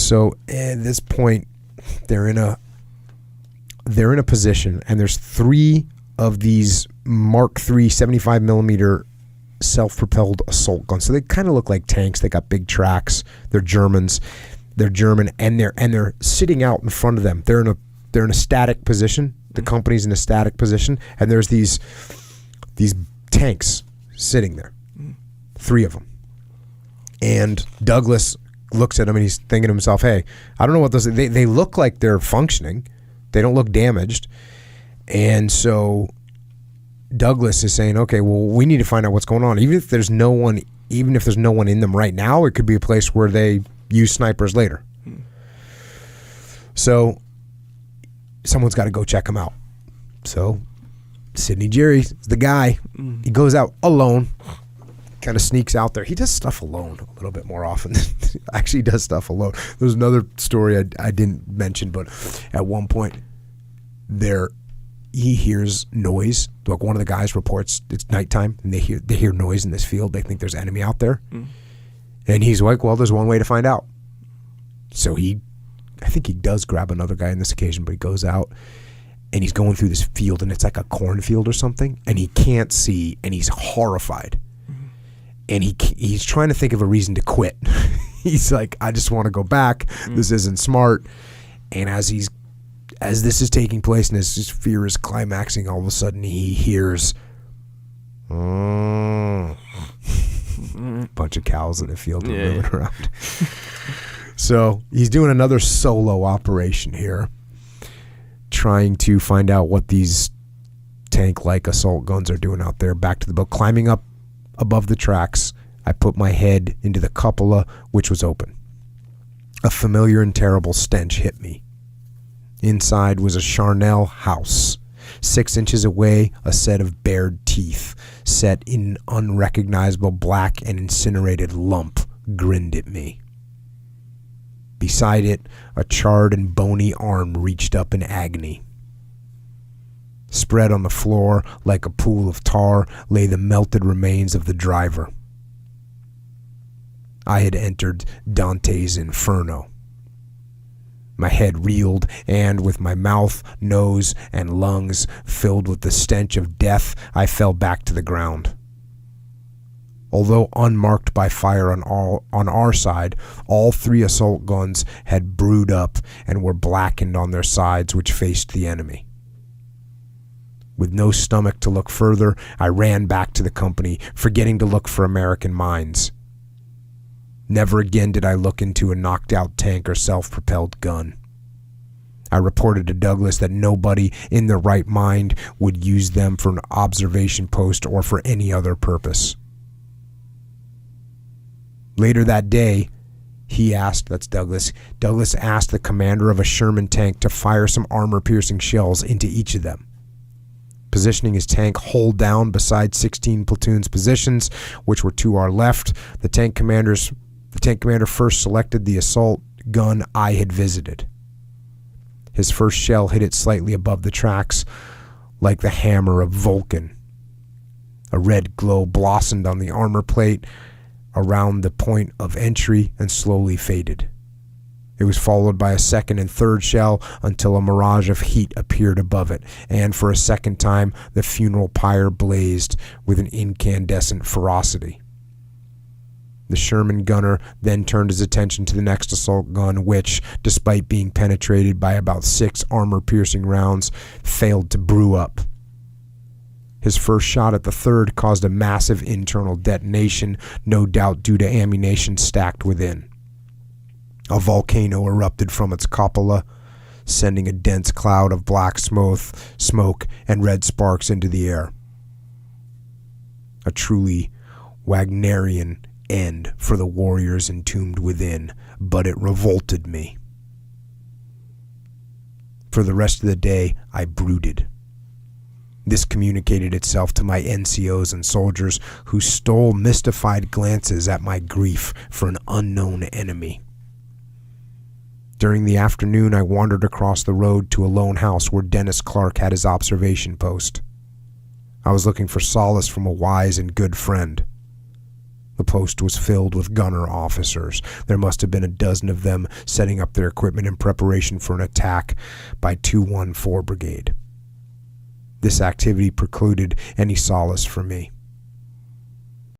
So at this point, they're in a position, and there's 3 of these Mark III 75 millimeter self-propelled assault guns. So they kind of look like tanks. They got big tracks. They're Germans. They're German, and they're sitting out in front of them. They're in a static position. The company's in a static position, and there's these tanks sitting there, 3 of them. And Douglas looks at them, and he's thinking to himself, "Hey, I don't know what those. They look like they're functioning. They don't look damaged." And so Douglas is saying, "Okay, well, we need to find out what's going on. Even if there's no one in them right now, it could be a place where they use snipers later." So someone's got to go check them out. So Sidney Jary is the guy. He goes out alone, kind of sneaks out there. He does stuff alone a little bit more often. Actually, he does stuff alone. There's another story I didn't mention, but at one point he hears noise. Like, one of the guys reports it's nighttime, and they hear noise in this field. They think there's enemy out there. And he's like, well, there's one way to find out. So I think he does grab another guy on this occasion, but he goes out, and he's going through this field, and it's like a cornfield or something, and he can't see, and he's horrified. And he's trying to think of a reason to quit. He's like, I just want to go back. This isn't smart. And as this is taking place and his fear is climaxing, all of a sudden he hears a bunch of cows in the field moving around. So he's doing another solo operation here, trying to find out what these tank-like assault guns are doing out there. Back to the boat, climbing up above the tracks, I put my head into the cupola, which was open. A familiar and terrible stench hit me. Inside was a charnel house. 6 inches away, a set of bared teeth, set in an unrecognizable black and incinerated lump, grinned at me. Beside it, a charred and bony arm reached up in agony. Spread on the floor like a pool of tar lay the melted remains of the driver. I had entered Dante's Inferno. My head reeled, and with my mouth, nose, and lungs filled with the stench of death, I fell back to the ground. Although unmarked by fire on our side, all 3 assault guns had brewed up and were blackened on their sides, which faced the enemy. With no stomach to look further, I ran back to the company, forgetting to look for American mines. Never again did I look into a knocked-out tank or self-propelled gun. I reported to Douglas that nobody in their right mind would use them for an observation post or for any other purpose. Later that day, Douglas asked the commander of a Sherman tank to fire some armor-piercing shells into each of them. Positioning his tank hull down beside 16 platoons' positions, which were to our left, the tank commander first selected the assault gun I had visited. His first shell hit it slightly above the tracks, like the hammer of Vulcan. A red glow blossomed on the armor plate around the point of entry and slowly faded. It was followed by a second and third shell until a mirage of heat appeared above it, and for a second time the funeral pyre blazed with an incandescent ferocity. The Sherman gunner then turned his attention to the next assault gun, which, despite being penetrated by about 6 armor-piercing rounds, failed to brew up. His first shot at the third caused a massive internal detonation, no doubt due to ammunition stacked within. A volcano erupted from its cupola, sending a dense cloud of black smoke and red sparks into the air. A truly Wagnerian end for the warriors entombed within, but it revolted me. For the rest of the day, I brooded. This communicated itself to my NCOs and soldiers, who stole mystified glances at my grief for an unknown enemy. During the afternoon, I wandered across the road to a lone house where Dennis Clark had his observation post. I was looking for solace from a wise and good friend. The post was filled with gunner officers. There must have been a dozen of them setting up their equipment in preparation for an attack by 214 Brigade. This activity precluded any solace for me.